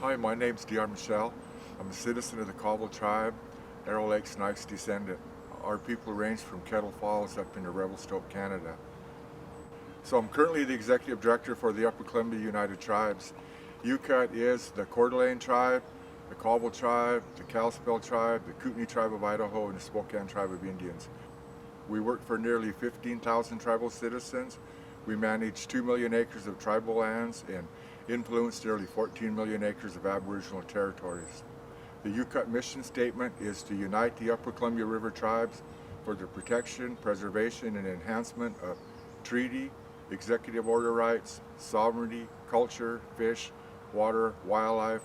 Hi, my name's Michel. I'm a citizen of the Cobble tribe, Arrow Lake Snipes descendant. Our people range from Kettle Falls up into Revelstoke, Canada. So I'm currently the executive director for the Upper Columbia United Tribes. UCUT is the Coeur d'Alene tribe, the Cobble tribe, the Kalispel tribe, the Kootenai tribe of Idaho, and the Spokane tribe of Indians. We work for nearly 15,000 tribal citizens. We manage 2 million acres of tribal lands and influence nearly 14 million acres of Aboriginal territories. The UCUT mission statement is to unite the Upper Columbia River tribes for the protection, preservation, and enhancement of treaty, executive order rights, sovereignty, culture, fish, water, wildlife,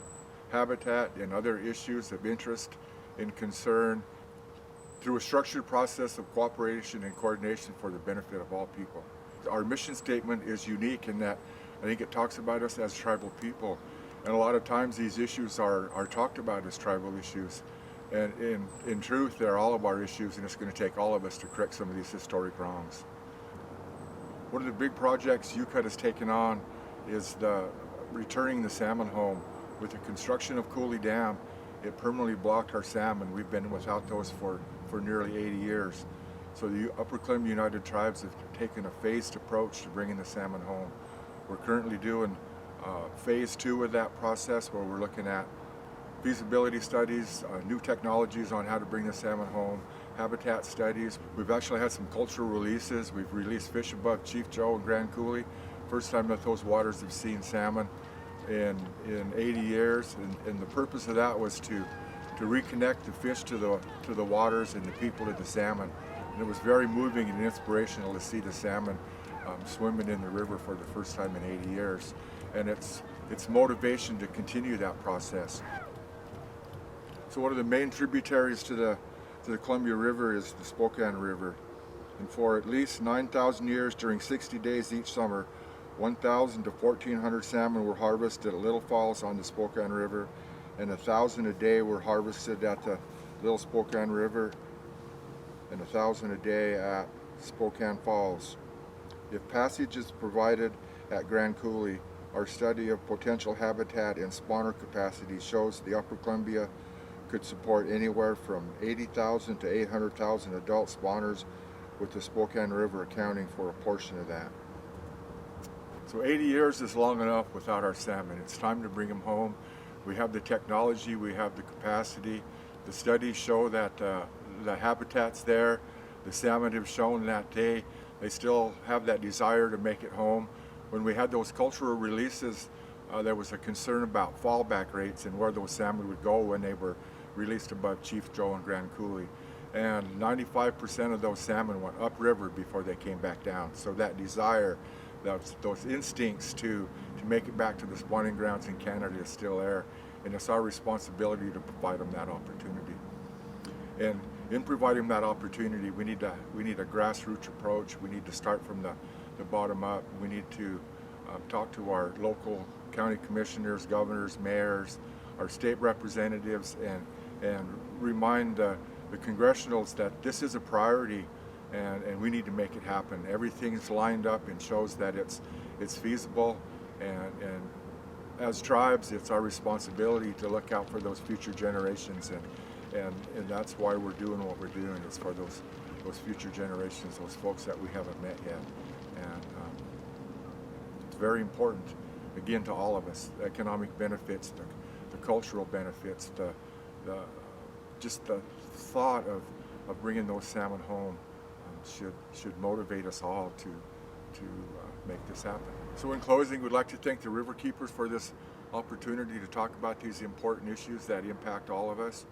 habitat, and other issues of interest and concern through a structured process of cooperation and coordination for the benefit of all people. Our mission statement is unique in that I think it talks about us as tribal people, and a lot of times these issues are talked about as tribal issues, and in truth they're all of our issues, and it's going to take all of us to correct some of these historic wrongs. One of the big projects UCUT has taken on is returning the salmon home. With the construction of Cooley Dam, it permanently blocked our salmon. We've been without those for nearly 80 years. So the Upper Columbia United Tribes have taken a phased approach to bringing the salmon home. We're currently doing phase 2 of that process, where we're looking at feasibility studies, new technologies on how to bring the salmon home, habitat studies. We've actually had some cultural releases. We've released fish above Chief Joe and Grand Coulee. First time that those waters have seen salmon in 80 years, and the purpose of that was to reconnect the fish to the waters and the people to the salmon. And it was very moving and inspirational to see the salmon swimming in the river for the first time in 80 years. And it's motivation to continue that process. So one of the main tributaries to the Columbia River is the Spokane River. And for at least 9,000 years during 60 days each summer, 1,000 to 1,400 salmon were harvested at Little Falls on the Spokane River, and 1,000 a day were harvested at the Little Spokane River, and 1,000 a day at Spokane Falls. If passage is provided at Grand Coulee, our study of potential habitat and spawner capacity shows the Upper Columbia could support anywhere from 80,000 to 800,000 adult spawners, with the Spokane River accounting for a portion of that. So 80 years is long enough without our salmon. It's time to bring them home. We have the technology, we have the capacity. The studies show that the habitat's there. The salmon have shown that they still have that desire to make it home. When we had those cultural releases, there was a concern about fallback rates and where those salmon would go when they were released above Chief Joe and Grand Coulee. And 95% of those salmon went upriver before they came back down. So that desire, those instincts to make it back to the spawning grounds in Canada is still there. And it's our responsibility to provide them that opportunity. And in providing that opportunity, we need a grassroots approach. We need to start from the bottom up. We need to talk to our local county commissioners, governors, mayors, our state representatives, and remind the congressionals that this is a priority, and we need to make it happen. Everything's lined up and shows that it's feasible, and as tribes, it's our responsibility to look out for those future generations, and that's why we're doing what we're doing. It's for those future generations, those folks that we haven't met yet. And it's very important, again, to all of us. The economic benefits, the cultural benefits, just the thought of bringing those salmon home should motivate us all to make this happen. So in closing, we'd like to thank the River Keepers for this opportunity to talk about these important issues that impact all of us.